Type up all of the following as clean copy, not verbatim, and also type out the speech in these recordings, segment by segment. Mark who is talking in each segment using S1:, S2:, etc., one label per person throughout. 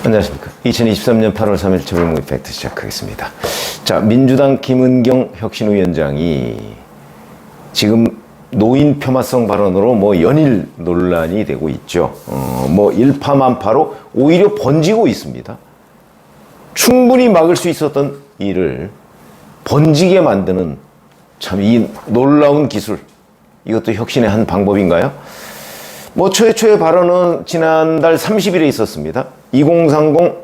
S1: 안녕하십니까. 2023년 8월 3일 최고의 팩트 시작하겠습니다. 자, 민주당 김은경 혁신위원장이 지금 노인 폄하성 발언으로 연일 논란이 되고 있죠. 일파만파로 오히려 번지고 있습니다. 충분히 막을 수 있었던 일을 번지게 만드는 참 이 놀라운 기술. 이것도 혁신의 한 방법인가요? 최초의 발언은 지난달 30일에 있었습니다. 2030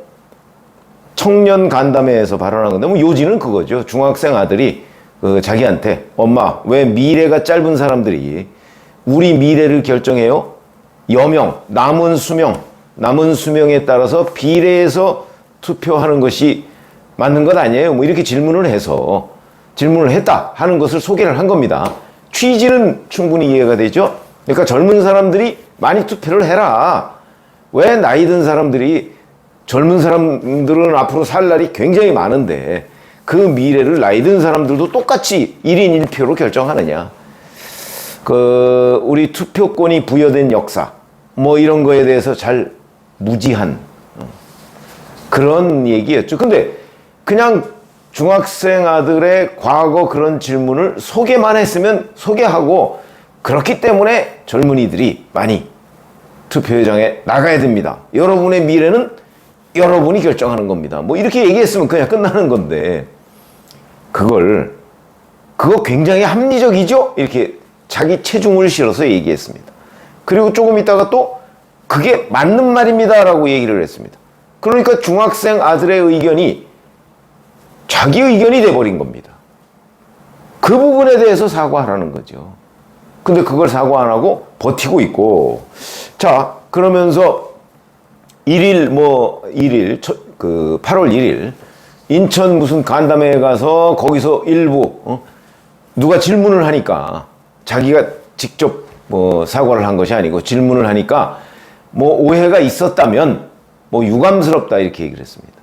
S1: 청년 간담회에서 발언한 건데, 요지는 그거죠. 중학생 아들이 자기한테, 엄마, 왜 미래가 짧은 사람들이 우리 미래를 결정해요? 여명, 남은 수명에 따라서 비례해서 투표하는 것이 맞는 것 아니에요? 이렇게 질문을 했다 하는 것을 소개를 한 겁니다. 취지는 충분히 이해가 되죠? 그러니까 젊은 사람들이 많이 투표를 해라. 왜 나이 든 사람들이, 젊은 사람들은 앞으로 살 날이 굉장히 많은데 그 미래를 나이 든 사람들도 똑같이 1인 1표로 결정하느냐. 우리 투표권이 부여된 역사, 이런 거에 대해서 잘 무지한 그런 얘기였죠. 근데 그냥 중학생 아들의 과거 그런 질문을 소개만 했으면 소개하고, 그렇기 때문에 젊은이들이 많이 투표장에 나가야 됩니다. 여러분의 미래는 여러분이 결정하는 겁니다. 이렇게 얘기했으면 그냥 끝나는 건데, 그거 굉장히 합리적이죠? 이렇게 자기 체중을 실어서 얘기했습니다. 그리고 조금 있다가 또 그게 맞는 말입니다 라고 얘기를 했습니다. 그러니까 중학생 아들의 의견이 자기 의견이 돼버린 겁니다. 그 부분에 대해서 사과하라는 거죠. 근데 그걸 사과 안 하고 버티고 있고. 자, 그러면서 8월 1일 인천 무슨 간담회에 가서 거기서 일부 누가 질문을 하니까, 자기가 직접 사과를 한 것이 아니고 질문을 하니까 오해가 있었다면 유감스럽다 이렇게 얘기를 했습니다.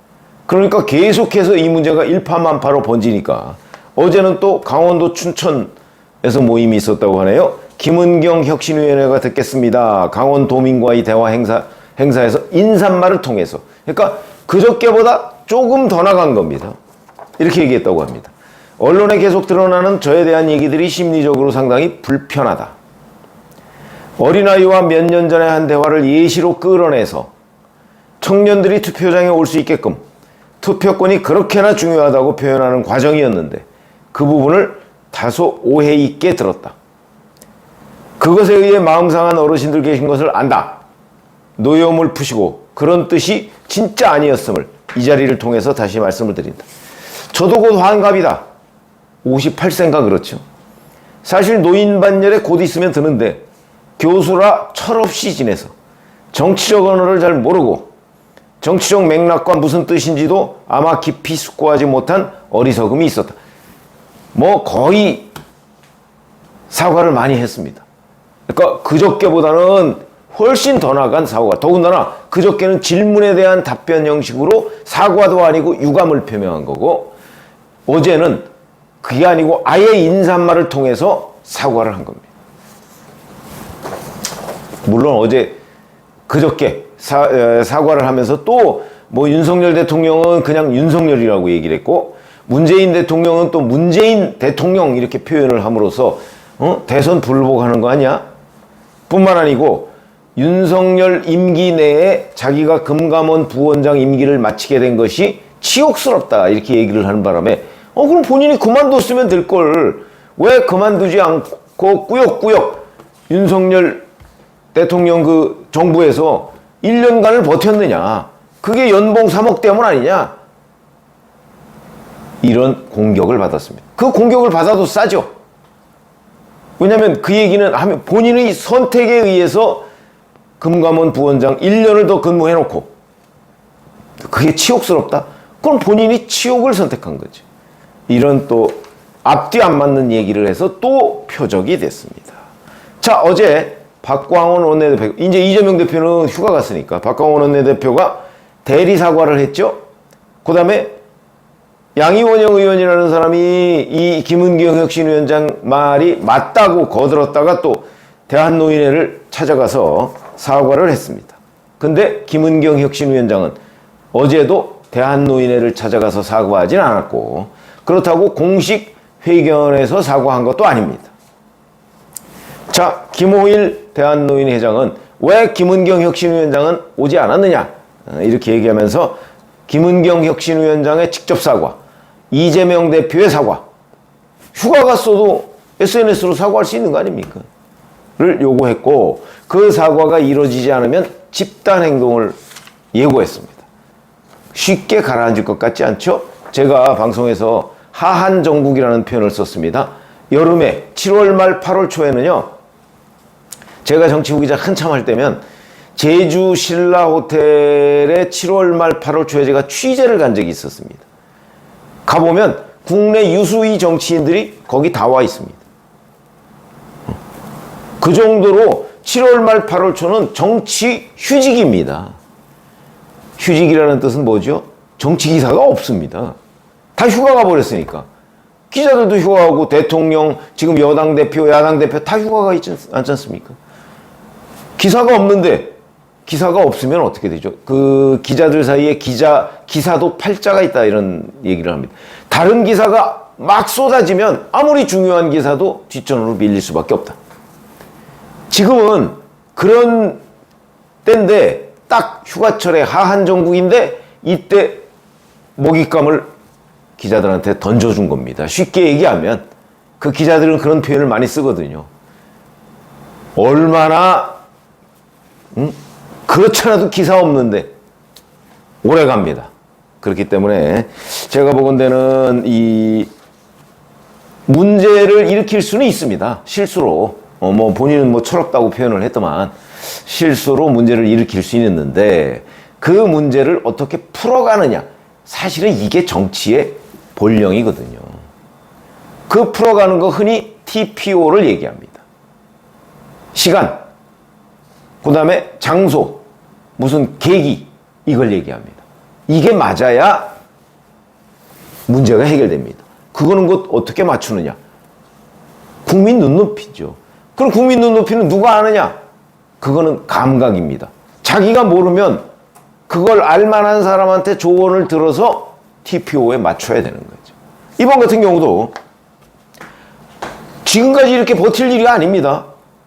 S1: 그러니까 계속해서 이 문제가 일파만파로 번지니까 어제는 또 강원도 춘천에서 모임이 있었다고 하네요. 김은경 혁신위원회가 듣겠습니다. 강원도민과의 대화 행사에서 인사말을 통해서. 그러니까 그저께보다 조금 더 나간 겁니다. 이렇게 얘기했다고 합니다. 언론에 계속 드러나는 저에 대한 얘기들이 심리적으로 상당히 불편하다. 어린아이와 몇 년 전에 한 대화를 예시로 끌어내서 청년들이 투표장에 올 수 있게끔 투표권이 그렇게나 중요하다고 표현하는 과정이었는데 그 부분을 다소 오해 있게 들었다. 그것에 의해 마음 상한 어르신들 계신 것을 안다. 노여움을 푸시고 그런 뜻이 진짜 아니었음을 이 자리를 통해서 다시 말씀을 드린다. 저도 곧 환갑이다. 58세인가 그렇죠. 사실 노인 반열에 곧 있으면 드는데 교수라 철없이 지내서 정치적 언어를 잘 모르고 정치적 맥락과 무슨 뜻인지도 아마 깊이 숙고하지 못한 어리석음이 있었다. 거의 사과를 많이 했습니다. 그러니까 그저께보다는 훨씬 더 나간 사과가, 더군다나 그저께는 질문에 대한 답변 형식으로 사과도 아니고 유감을 표명한 거고, 어제는 그게 아니고 아예 인사말을 통해서 사과를 한 겁니다. 물론 그저께 사과를 하면서 또 윤석열 대통령은 그냥 윤석열이라고 얘기를 했고, 문재인 대통령은 또 문재인 대통령 이렇게 표현을 함으로써 대선 불복하는 거 아니야? 뿐만 아니고 윤석열 임기 내에 자기가 금감원 부원장 임기를 마치게 된 것이 치욕스럽다 이렇게 얘기를 하는 바람에 그럼 본인이 그만뒀으면 될 걸 왜 그만두지 않고 꾸역꾸역 윤석열 대통령 그 정부에서 1년간을 버텼느냐. 그게 연봉 3억 때문 아니냐. 이런 공격을 받았습니다. 그 공격을 받아도 싸죠. 왜냐하면 그 얘기는 하면 본인의 선택에 의해서 금감원 부원장 1년을 더 근무해놓고 그게 치욕스럽다? 그럼 본인이 치욕을 선택한 거죠. 이런 또 앞뒤 안 맞는 얘기를 해서 또 표적이 됐습니다. 자, 어제 박광원 원내대표, 이제 이재명 대표는 휴가 갔으니까 박광원 원내대표가 대리 사과를 했죠. 그 다음에 양이원영 의원이라는 사람이 이 김은경 혁신위원장 말이 맞다고 거들었다가 또 대한노인회를 찾아가서 사과를 했습니다. 근데 김은경 혁신위원장은 어제도 대한노인회를 찾아가서 사과하진 않았고 그렇다고 공식 회견에서 사과한 것도 아닙니다. 자, 김호일 대한노인회장은 왜 김은경 혁신위원장은 오지 않았느냐 이렇게 얘기하면서 김은경 혁신위원장의 직접 사과, 이재명 대표의 사과, 휴가 갔어도 SNS로 사과할 수 있는 거 아닙니까? 를 요구했고 그 사과가 이루어지지 않으면 집단 행동을 예고했습니다. 쉽게 가라앉을 것 같지 않죠? 제가 방송에서 하한 정국이라는 표현을 썼습니다. 여름에 7월 말 8월 초에는요. 제가 정치부 기자 한참 할 때면 제주 신라 호텔에 7월 말 8월 초에 제가 취재를 간 적이 있었습니다. 가보면 국내 유수의 정치인들이 거기 다 와 있습니다. 그 정도로 7월 말 8월 초는 정치 휴직입니다. 휴직이라는 뜻은 뭐죠? 정치 기사가 없습니다. 다 휴가 가버렸으니까. 기자들도 휴가하고 대통령, 지금 여당 대표, 야당 대표 다 휴가가 있지 않습니까? 기사가 없는데 기사가 없으면 어떻게 되죠? 그 기자들 사이에 기사도 팔자가 있다 이런 얘기를 합니다. 다른 기사가 막 쏟아지면 아무리 중요한 기사도 뒷전으로 밀릴 수밖에 없다. 지금은 그런 때인데 딱 휴가철에 하한 정국인데 이때 먹잇감을 기자들한테 던져준 겁니다. 쉽게 얘기하면 그 기자들은 그런 표현을 많이 쓰거든요. 얼마나 그렇잖아도 기사 없는데 오래 갑니다. 그렇기 때문에 제가 보건대는 이 문제를 일으킬 수는 있습니다. 실수로 뭐 본인은 뭐 철없다고 표현을 했더만 실수로 문제를 일으킬 수 있는데 그 문제를 어떻게 풀어가느냐 사실은 이게 정치의 본령이거든요. 그 풀어가는 거 흔히 TPO를 얘기합니다. 시간, 그 다음에 장소, 무슨 계기 이걸 얘기합니다. 이게 맞아야 문제가 해결됩니다. 그거는 곧 어떻게 맞추느냐? 국민 눈높이죠. 그럼 국민 눈높이는 누가 아느냐? 그거는 감각입니다. 자기가 모르면 그걸 알만한 사람한테 조언을 들어서 TPO에 맞춰야 되는 거죠. 이번 같은 경우도 지금까지 이렇게 버틸 일이 아닙니다.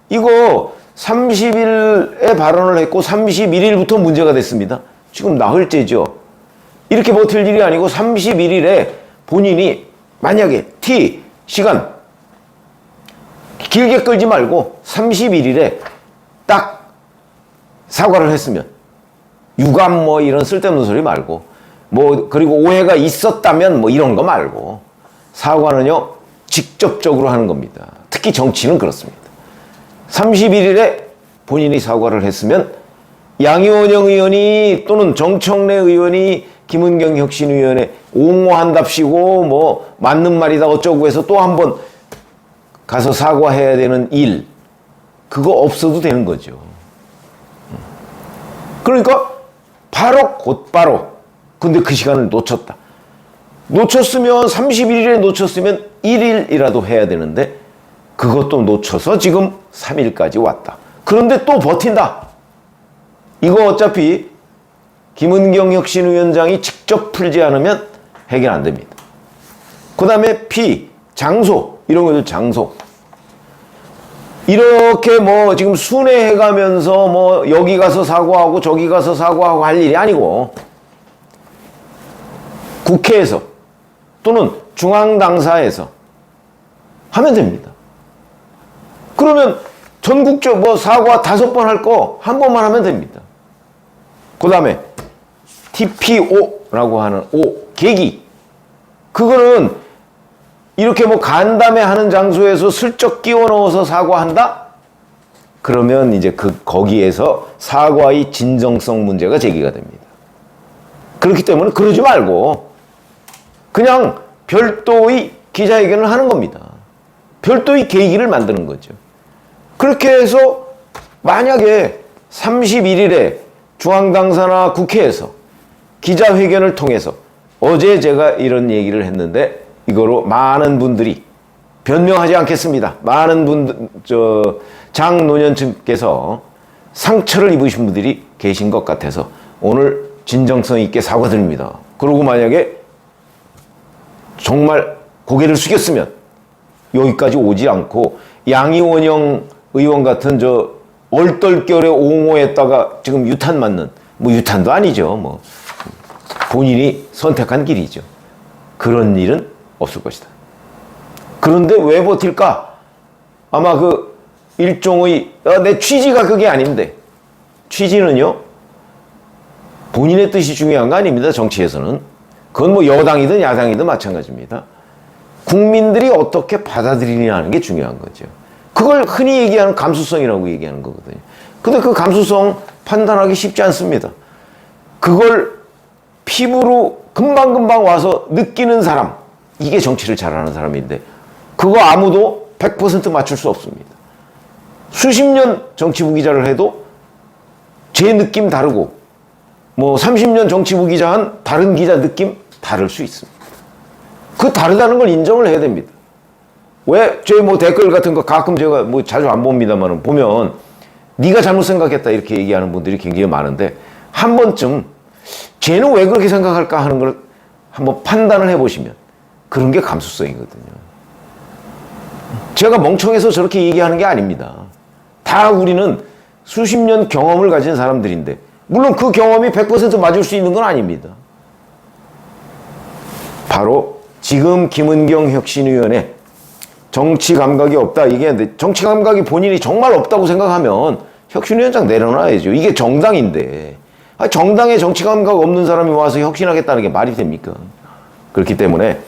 S1: 이거 30일에 발언을 했고 31일부터 문제가 됐습니다. 지금 나흘째죠. 이렇게 버틸 일이 아니고 31일에 본인이 만약에 시간 길게 끌지 말고 31일에 딱 사과를 했으면 유감 뭐 이런 쓸데없는 소리 말고 뭐 그리고 오해가 있었다면 뭐 이런 거 말고 사과는요 직접적으로 하는 겁니다. 특히 정치는 그렇습니다. 31일에 본인이 사과를 했으면 양이원영 의원이 또는 정청래 의원이 김은경 혁신위원회 옹호한답시고 뭐 맞는 말이다 어쩌고 해서 또 한 번 가서 사과해야 되는 일 그거 없어도 되는 거죠. 그러니까 바로 곧바로 근데 그 시간을 놓쳤다. 놓쳤으면 31일에 놓쳤으면 1일이라도 해야 되는데 그것도 놓쳐서 지금 3일까지 왔다. 그런데 또 버틴다. 이거 어차피 김은경 혁신위원장이 직접 풀지 않으면 해결 안 됩니다. 그 다음에 장소 이런 것들 장소 이렇게 뭐 지금 순회해 가면서 뭐 여기 가서 사과하고 저기 가서 사과하고 할 일이 아니고 국회에서 또는 중앙당사에서 하면 됩니다. 그러면 전국적 뭐 사과 5번 할 거 한 번만 하면 됩니다. 그 다음에 TPO라고 하는 계기. 그거는 이렇게 뭐 간담회 하는 장소에서 슬쩍 끼워 넣어서 사과한다? 그러면 이제 거기에서 사과의 진정성 문제가 제기가 됩니다. 그렇기 때문에 그러지 말고 그냥 별도의 기자회견을 하는 겁니다. 별도의 계기를 만드는 거죠. 그렇게 해서 만약에 31일에 중앙당사나 국회에서 기자회견을 통해서 어제 제가 이런 얘기를 했는데 이거로 많은 분들이 변명하지 않겠습니다. 많은 분들, 장노년층께서 상처를 입으신 분들이 계신 것 같아서 오늘 진정성 있게 사과드립니다. 그러고 만약에 정말 고개를 숙였으면 여기까지 오지 않고 양이원영 의원 같은 저 얼떨결에 옹호했다가 지금 유탄 맞는, 뭐 유탄도 아니죠. 뭐 본인이 선택한 길이죠. 그런 일은 없을 것이다. 그런데 왜 버틸까? 아마 그 일종의 내 취지가 그게 아닌데, 취지는요 본인의 뜻이 중요한 거 아닙니다. 정치에서는 그건 뭐 여당이든 야당이든 마찬가지입니다. 국민들이 어떻게 받아들이냐는 게 중요한 거죠. 그걸 흔히 얘기하는 감수성이라고 얘기하는 거거든요. 근데 그 감수성 판단하기 쉽지 않습니다. 그걸 피부로 금방금방 와서 느끼는 사람, 이게 정치를 잘하는 사람인데 그거 아무도 100% 맞출 수 없습니다. 수십 년 정치부 기자를 해도 제 느낌 다르고 뭐 30년 정치부 기자 한 다른 기자 느낌 다를 수 있습니다. 그 다르다는 걸 인정을 해야 됩니다. 왜? 제 뭐 댓글 같은 거 가끔 제가 뭐 자주 안 봅니다만 보면 네가 잘못 생각했다 이렇게 얘기하는 분들이 굉장히 많은데 한 번쯤 쟤는 왜 그렇게 생각할까 하는 걸 한번 판단을 해보시면 그런 게 감수성이거든요. 제가 멍청해서 저렇게 얘기하는 게 아닙니다. 다 우리는 수십 년 경험을 가진 사람들인데 물론 그 경험이 100% 맞을 수 있는 건 아닙니다. 바로 지금 김은경 혁신위원회 정치 감각이 없다 얘기하는데 정치 감각이 본인이 정말 없다고 생각하면 혁신위원장 내려놔야죠. 이게 정당인데 정당에 정치 감각 없는 사람이 와서 혁신하겠다는 게 말이 됩니까? 그렇기 때문에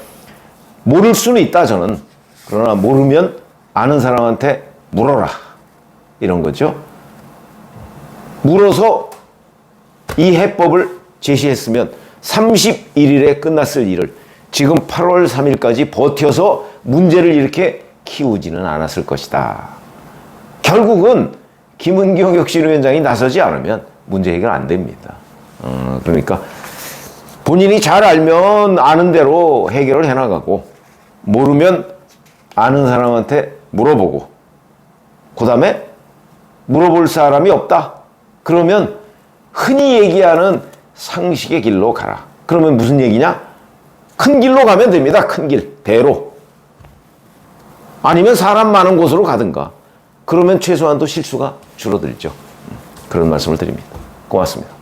S1: 모를 수는 있다 저는. 그러나 모르면 아는 사람한테 물어라 이런 거죠. 물어서 이 해법을 제시했으면 31일에 끝났을 일을 지금 8월 3일까지 버텨서 문제를 이렇게 키우지는 않았을 것이다. 결국은 김은경 혁신위원장이 나서지 않으면 문제 해결 안 됩니다. 그러니까 본인이 잘 알면 아는 대로 해결을 해나가고 모르면 아는 사람한테 물어보고 그 다음에 물어볼 사람이 없다. 그러면 흔히 얘기하는 상식의 길로 가라. 그러면 무슨 얘기냐? 큰 길로 가면 됩니다. 큰 길, 대로. 아니면 사람 많은 곳으로 가든가. 그러면 최소한도 실수가 줄어들죠. 그런 말씀을 드립니다. 고맙습니다.